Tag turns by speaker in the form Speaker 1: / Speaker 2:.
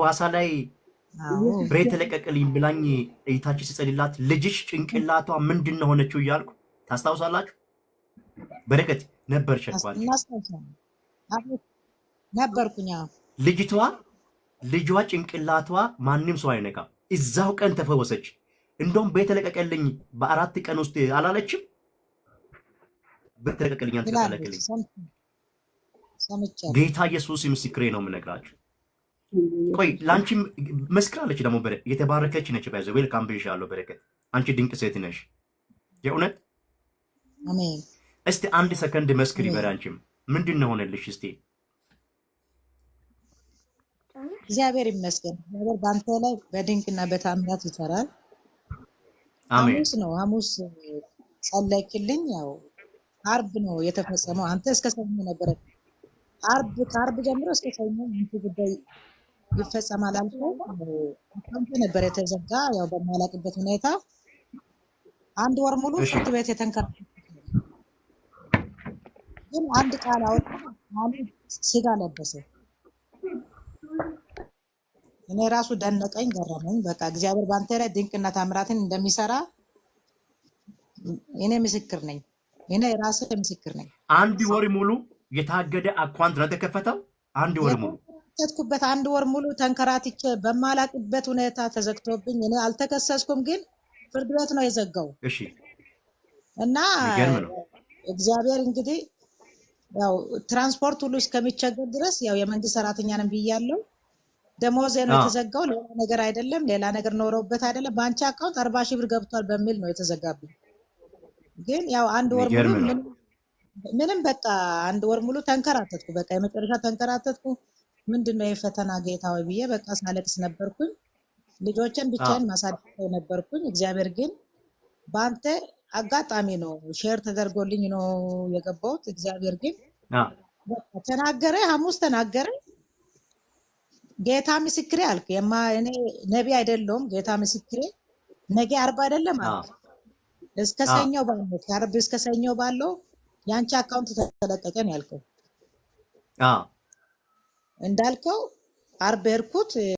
Speaker 1: ዋሳ ላይ ብሬት ለቀቀልኝ ብላኝ እይታችሁ ሲጸልላት ልጅሽ ጭንቅላቷ ምንድነው ሆነችው እያልኩ ታስታውሳላችሁ? በረከት ነበር ሸኳል
Speaker 2: ነበርኩኛ።
Speaker 1: ልጇ ጭንቅላቷ ማንም ሰው አይነካም። እዛው ቀን ተፈወሰች። እንደውም ቤት ለቀቀልኝ በ4 ቀን ውስጥ አላለችም? ቤት ለቀቀልኝ አንተ ተለቀቀልኝ። ጌታ ኢየሱስ ምስክሬ ነው የምነግራችሁ። ቆይ ላንቺ መስክራለች ደግሞ የተባረከች ነች። ባይዘው ዌልካም ብዬሻለሁ በረከት። አንቺ ድንቅ ሴት ነሽ የእውነት
Speaker 2: አሜን።
Speaker 1: እስቲ 1 ሰከንድ መስክሪ በራንቺም ምንድነው ሆነልሽ? እስቲ
Speaker 2: እግዚአብሔር ይመስገን። እግዚአብሔር ባንተ ላይ በድንቅና በታምራት ይሰራል።
Speaker 1: አሜን።
Speaker 2: ሐሙስ ጸለይክልኝ። ያው አርብ ነው የተፈጸመው። አንተ እስከ ሰኞ ነበር። ከአርብ ጀምሮ እስከ ሰኞ አንተ ጉዳይ ይፈጸማል አልከው። አንተ ነበር የተዘጋ። ያው በማላቅበት ሁኔታ 1 ወር ሙሉ ፍርድ ቤት የተንከራተተ ግን አንድ ቃል አወጣ ማለት ስጋ ለበሰ። እኔ ራሱ ደነቀኝ፣ ገረመኝ። በቃ እግዚአብሔር ባንተ ላይ ድንቅና ታምራትን እንደሚሰራ እኔ ምስክር ነኝ። እኔ ራሴ ምስክር ነኝ።
Speaker 1: 1 ወር ሙሉ የታገደ አካውንት ነው የተከፈተው። 1 ወር ሙሉ
Speaker 2: ተከፈተኩበት። 1 ወር ሙሉ ተንከራትቼ በማላቅበት ሁኔታ ተዘግቶብኝ እኔ አልተከሰስኩም፣ ግን ፍርድ ቤት ነው የዘጋው።
Speaker 1: እሺ።
Speaker 2: እና እግዚአብሔር እንግዲህ ያው ትራንስፖርት ሁሉ እስከሚቸገር ድረስ ያው የመንግስት ሰራተኛ ነኝ ብያለሁ። ደሞዜ ነው የተዘጋው፣ ሌላ ነገር አይደለም። ሌላ ነገር ኖሮበት አይደለም። ባንቺ አካውንት 40 ሺህ ብር ገብቷል በሚል ነው የተዘጋብኝ። ግን ያው 1 ወር ሙሉ ምንም በቃ 1 ወር ሙሉ ተንከራተትኩ። በቃ የመጨረሻ ተንከራተትኩ። ምንድነው የፈተና ጌታ ወይ ብዬ በቃ ሳለቅስ ነበርኩኝ። ልጆችን ብቻዬን ማሳደግ ነበርኩኝ። እግዚአብሔር ግን ባንተ አጋጣሚ ነው ሼር ተደርጎልኝ ነው የገባሁት። እግዚአብሔር ግን ተናገረ። ሐሙስ ተናገረ። ጌታ ምስክሬ አልክ። እኔ ነቢይ አይደለሁም። ጌታ ምስክሬ ነገ 40 አይደለም አልክ። እስከ ሰኞ ባለው ከአርብ እስከ ሰኞ ባለው ያንቺ አካውንት ተለቀቀ ነው ያልከው። እንዳልከው አርብ ሄድኩት።